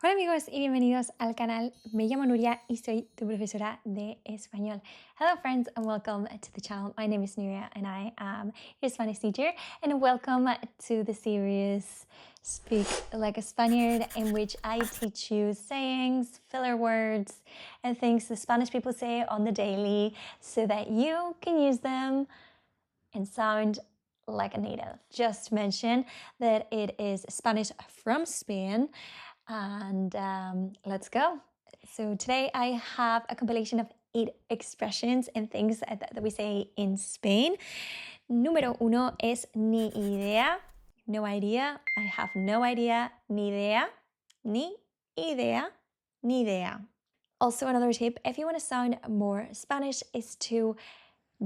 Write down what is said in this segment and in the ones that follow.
Hola amigos y bienvenidos al canal. Me llamo Nuria y soy tu profesora de español. Hello friends and welcome to the channel. My name is Nuria and I am your Spanish teacher, and welcome to the series Speak Like a Spaniard, in which I teach you sayings, filler words and things the Spanish people say on the daily so that you can use them and sound like a native. Just to mention that it is Spanish from Spain. And let's go. So today I have a compilation of 8 expressions and things that we say in Spain. Número 1 es ni idea, no idea, I have no idea, ni idea, ni idea, ni idea. Also, another tip, if you want to sound more Spanish, is to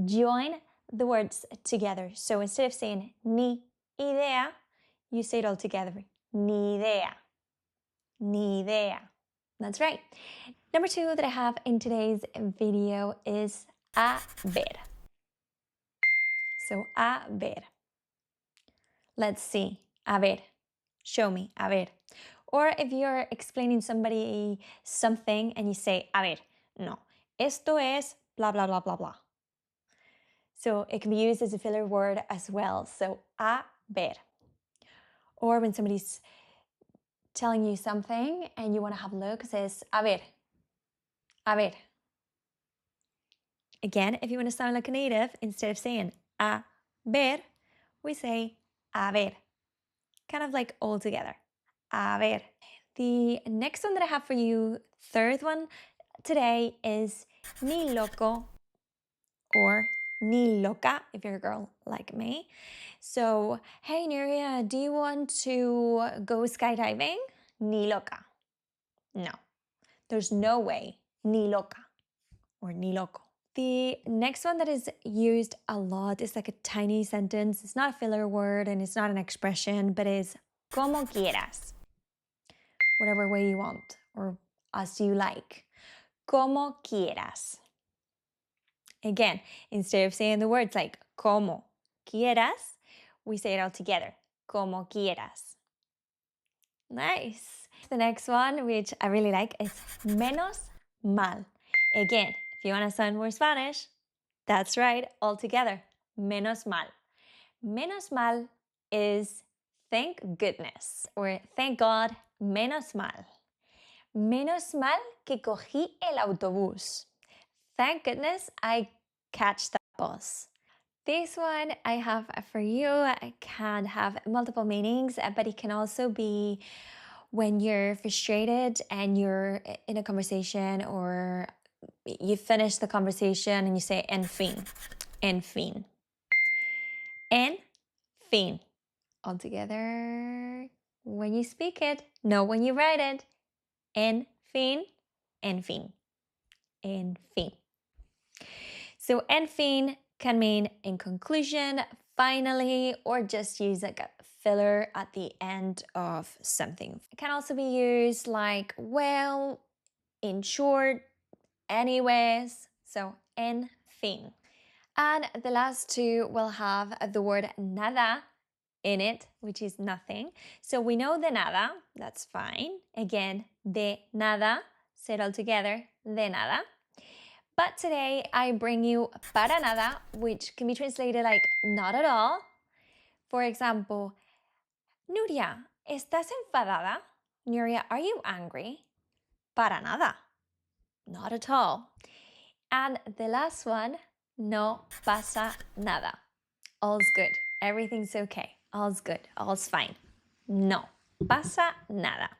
join the words together. So instead of saying ni idea, you say it all together. Ni idea. Ni idea. That's right. Number 2 that I have in today's video is a ver. So, a ver. Let's see. A ver. Show me. A ver. Or if you're explaining somebody something and you say, a ver. No. Esto es blah, blah, blah, blah, blah. So it can be used as a filler word as well. So, a ver. Or when somebody's telling you something and you want to have a look, it says, a ver. A ver. Again, if you want to sound like a native, instead of saying a ver, we say a ver. Kind of like all together. A ver. The next one that I have for you, third one today, is ni loco or ni loca if you're a girl like me. So, hey Nuria, do you want to go skydiving? Ni loca. No, there's no way. Ni loca or ni loco. The next one that is used a lot is like a tiny sentence. It's not a filler word and it's not an expression, but is como quieras. Whatever way you want or as you like. Como quieras. Again, instead of saying the words like como quieras, we say it all together. Como quieras. Nice. The next one, which I really like, is menos mal. Again, if you want to sound more Spanish, that's right, all together. Menos mal. Menos mal is thank goodness or thank God, menos mal. Menos mal que cogí el autobús. Thank goodness I catch that bus. This one I have for you. It can have multiple meanings, but it can also be when you're frustrated and you're in a conversation or you finish the conversation and you say en fin, en fin. En fin. All together when you speak it, no when you write it. En fin, en fin, en fin. So en fin can mean in conclusion, finally, or just use like a filler at the end of something. It can also be used like, well, in short, anyways. So en fin. And the last two will have the word nada in it, which is nothing. So we know de nada, that's fine. Again, de nada, say it all together, de nada. But today I bring you para nada, which can be translated like not at all. For example, Nuria, ¿estás enfadada? Nuria, are you angry? Para nada, not at all. And the last one, no pasa nada. All's good, everything's okay. All's good, all's fine. No pasa nada.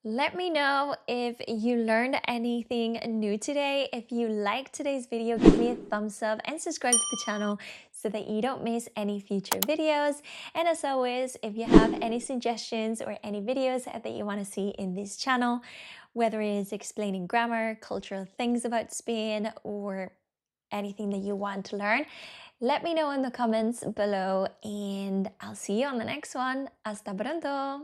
Let me know if you learned anything new today. If you liked today's video, give me a thumbs up and subscribe to the channel so that you don't miss any future videos. And as always, if you have any suggestions or any videos that you want to see in this channel, whether it is explaining grammar, cultural things about Spain, or anything that you want to learn, let me know in the comments below and I'll see you on the next one. Hasta pronto!